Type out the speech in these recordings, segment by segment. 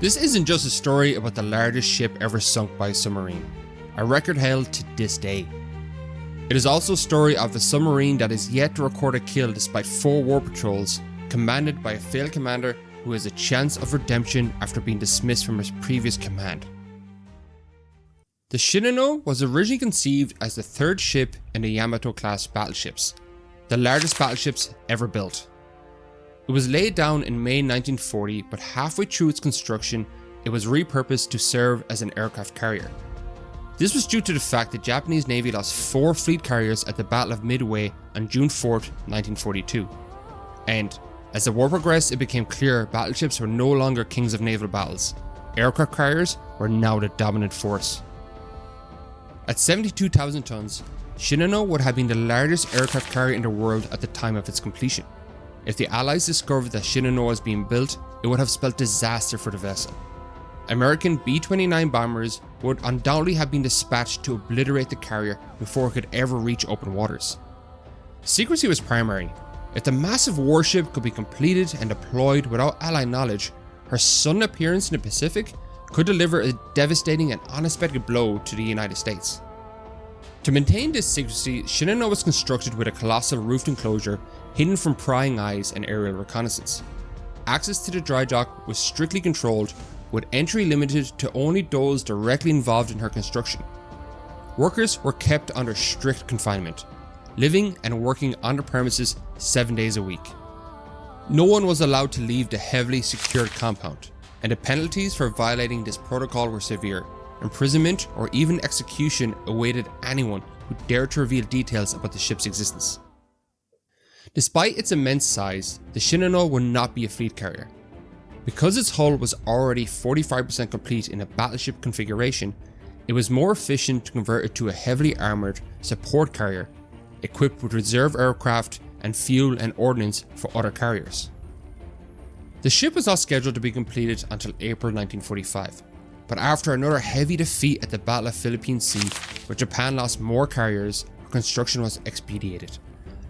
This isn't just a story about the largest ship ever sunk by a submarine, a record held to this day. It is also a story of a submarine that is yet to record a kill despite 4 war patrols, commanded by a failed commander who has a chance of redemption after being dismissed from his previous command. The Shinano was originally conceived as the 3rd ship in the Yamato-class battleships, the largest battleships ever built. It was laid down in May 1940, but halfway through its construction, it was repurposed to serve as an aircraft carrier. This was due to the fact the Japanese Navy lost 4 fleet carriers at the Battle of Midway on June 4, 1942. And as the war progressed, it became clear battleships were no longer kings of naval battles. Aircraft carriers were now the dominant force. At 72,000 tons, Shinano would have been the largest aircraft carrier in the world at the time of its completion. If the Allies discovered that Shinano was being built, it would have spelled disaster for the vessel. American B-29 bombers would undoubtedly have been dispatched to obliterate the carrier before it could ever reach open waters. Secrecy was primary. If the massive warship could be completed and deployed without Allied knowledge, her sudden appearance in the Pacific could deliver a devastating and unexpected blow to the United States. To maintain this secrecy, Shinano was constructed with a colossal roofed enclosure hidden from prying eyes and aerial reconnaissance. Access to the dry dock was strictly controlled, with entry limited to only those directly involved in her construction. Workers were kept under strict confinement, living and working on the premises 7 days a week. No one was allowed to leave the heavily secured compound, and the penalties for violating this protocol were severe. Imprisonment or even execution awaited anyone who dared to reveal details about the ship's existence. Despite its immense size, the Shinano would not be a fleet carrier. Because its hull was already 45% complete in a battleship configuration, it was more efficient to convert it to a heavily armoured support carrier, equipped with reserve aircraft and fuel and ordnance for other carriers. The ship was not scheduled to be completed until April 1945. But after another heavy defeat at the Battle of Philippine Sea, where Japan lost more carriers, her construction was expedited,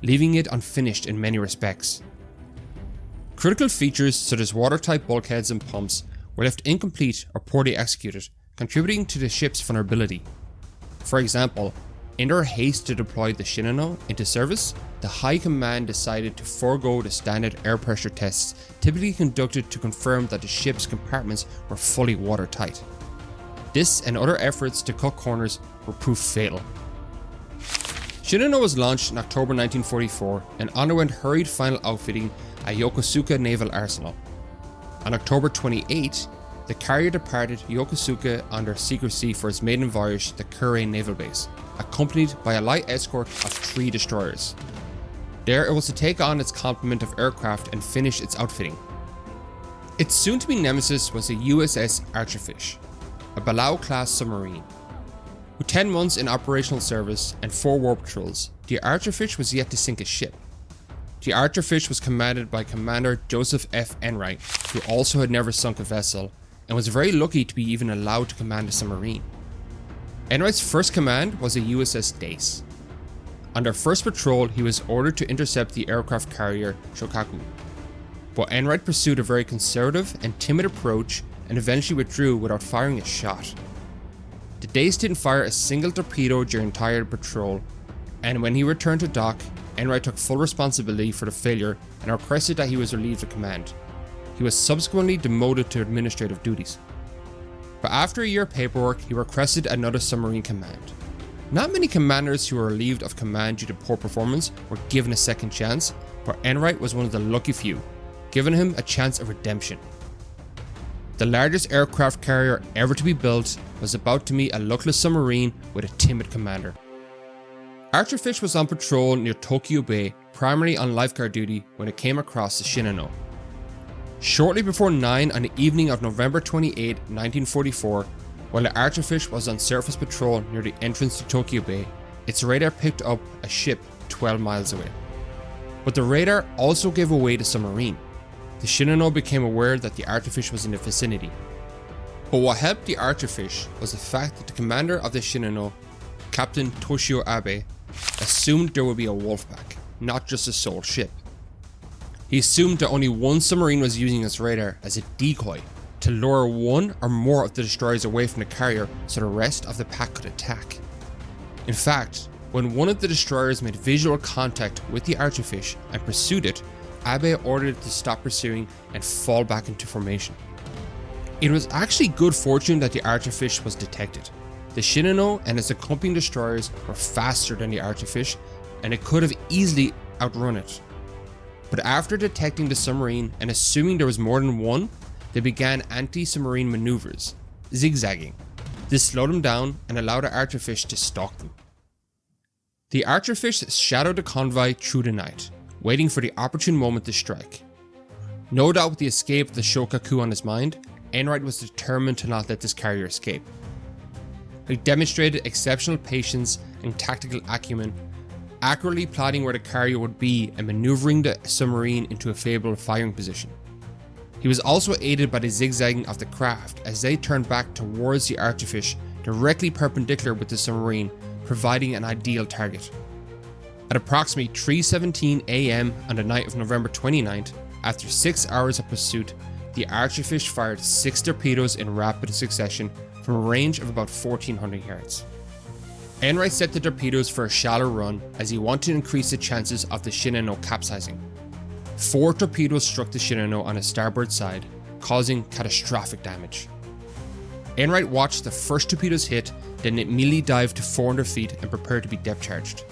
leaving it unfinished in many respects. Critical features such as watertight bulkheads and pumps were left incomplete or poorly executed, contributing to the ship's vulnerability. For example, in their haste to deploy the Shinano into service, the High Command decided to forego the standard air pressure tests typically conducted to confirm that the ship's compartments were fully watertight. This and other efforts to cut corners were proved fatal. Shinano was launched in October 1944 and underwent hurried final outfitting at Yokosuka Naval Arsenal. On October 28, the carrier departed Yokosuka under secrecy for its maiden voyage to Kure Naval Base, accompanied by a light escort of 3 destroyers. There it was to take on its complement of aircraft and finish its outfitting. Its soon-to-be nemesis was the USS Archerfish, a Balao-class submarine. With 10 months in operational service and 4 war patrols, the Archerfish was yet to sink a ship. The Archerfish was commanded by Commander Joseph F. Enright, who also had never sunk a vessel, and was very lucky to be even allowed to command a submarine. Enright's first command was a USS Dace. On their first patrol, he was ordered to intercept the aircraft carrier Shokaku, but Enright pursued a very conservative and timid approach and eventually withdrew without firing a shot. The Dace didn't fire a single torpedo during the entire patrol, and when he returned to dock, Enright took full responsibility for the failure and requested that he was relieved of command. He was subsequently demoted to administrative duties. But after a year of paperwork, he requested another submarine command. Not many commanders who were relieved of command due to poor performance were given a second chance, but Enright was one of the lucky few, giving him a chance of redemption. The largest aircraft carrier ever to be built was about to meet a luckless submarine with a timid commander. Archerfish was on patrol near Tokyo Bay, primarily on lifeguard duty, when it came across the Shinano. Shortly before 9 on the evening of November 28, 1944, while the Archerfish was on surface patrol near the entrance to Tokyo Bay, its radar picked up a ship 12 miles away. But the radar also gave away the submarine. The Shinano became aware that the Archerfish was in the vicinity. But what helped the Archerfish was the fact that the commander of the Shinano, Captain Toshio Abe, assumed there would be a wolfpack, not just a sole ship. He assumed that only one submarine was using its radar as a decoy, to lure one or more of the destroyers away from the carrier so the rest of the pack could attack. In fact, when one of the destroyers made visual contact with the Archerfish and pursued it, Abe ordered it to stop pursuing and fall back into formation. It was actually good fortune that the Archerfish was detected. The Shinano and its accompanying destroyers were faster than the Archerfish, and it could have easily outrun it. But after detecting the submarine and assuming there was more than one, they began anti-submarine maneuvers, zigzagging. This slowed them down and allowed the Archerfish to stalk them. The Archerfish shadowed the convoy through the night, waiting for the opportune moment to strike. No doubt with the escape of the Shokaku on his mind, Enright was determined to not let this carrier escape. He demonstrated exceptional patience and tactical acumen, accurately plotting where the carrier would be and maneuvering the submarine into a favorable firing position. He was also aided by the zigzagging of the craft as they turned back towards the Archerfish, directly perpendicular with the submarine, providing an ideal target. At approximately 3:17 AM on the night of November 29th, after 6 hours of pursuit, the Archerfish fired 6 torpedoes in rapid succession from a range of about 1400 yards. Enright set the torpedoes for a shallow run as he wanted to increase the chances of the Shinano capsizing. 4 torpedoes struck the Shinano on its starboard side, causing catastrophic damage. Enright watched the first torpedoes hit, then immediately dived to 400 feet and prepared to be depth charged.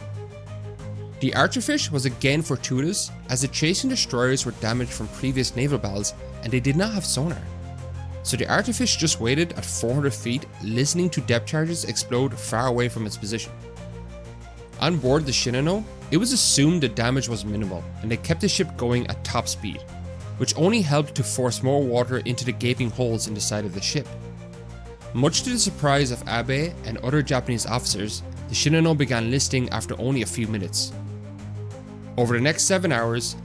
The Archerfish was again fortuitous as the chasing destroyers were damaged from previous naval battles and they did not have sonar. So the Archerfish just waited at 400 feet, listening to depth charges explode far away from its position. On board the Shinano, it was assumed the damage was minimal and they kept the ship going at top speed, which only helped to force more water into the gaping holes in the side of the ship. Much to the surprise of Abe and other Japanese officers, the Shinano began listing after only a few minutes. Over the next 7 hours,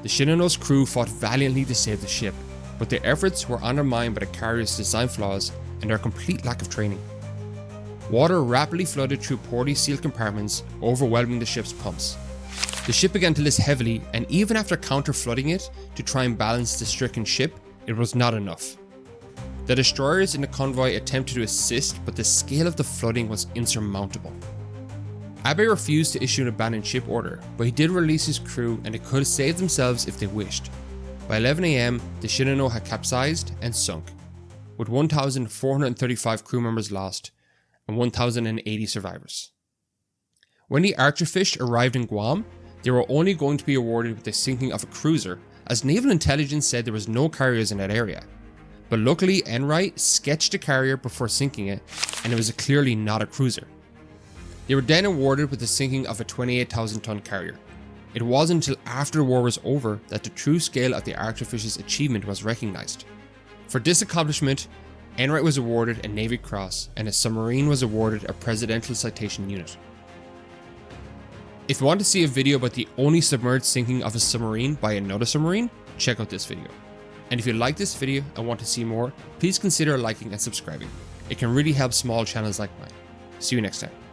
the Shinano's crew fought valiantly to save the ship, but their efforts were undermined by the carrier's design flaws and their complete lack of training. Water rapidly flooded through poorly sealed compartments, overwhelming the ship's pumps. The ship began to list heavily, and even after counter-flooding it to try and balance the stricken ship, it was not enough. The destroyers in the convoy attempted to assist, but the scale of the flooding was insurmountable. Abe refused to issue an abandoned ship order, but he did release his crew and they could have saved themselves if they wished. By 11 AM, the Shinano had capsized and sunk, with 1,435 crew members lost and 1,080 survivors. When the Archerfish arrived in Guam, they were only going to be awarded with the sinking of a cruiser, as naval intelligence said there was no carriers in that area. But luckily, Enright sketched the carrier before sinking it, and it was clearly not a cruiser. They were then awarded with the sinking of a 28,000-ton carrier. It wasn't until after the war was over that the true scale of the Archerfish's achievement was recognized. For this accomplishment, Enright was awarded a Navy Cross and a submarine was awarded a Presidential Citation Unit. If you want to see a video about the only submerged sinking of a submarine by another submarine, check out this video. And if you like this video and want to see more, please consider liking and subscribing. It can really help small channels like mine. See you next time.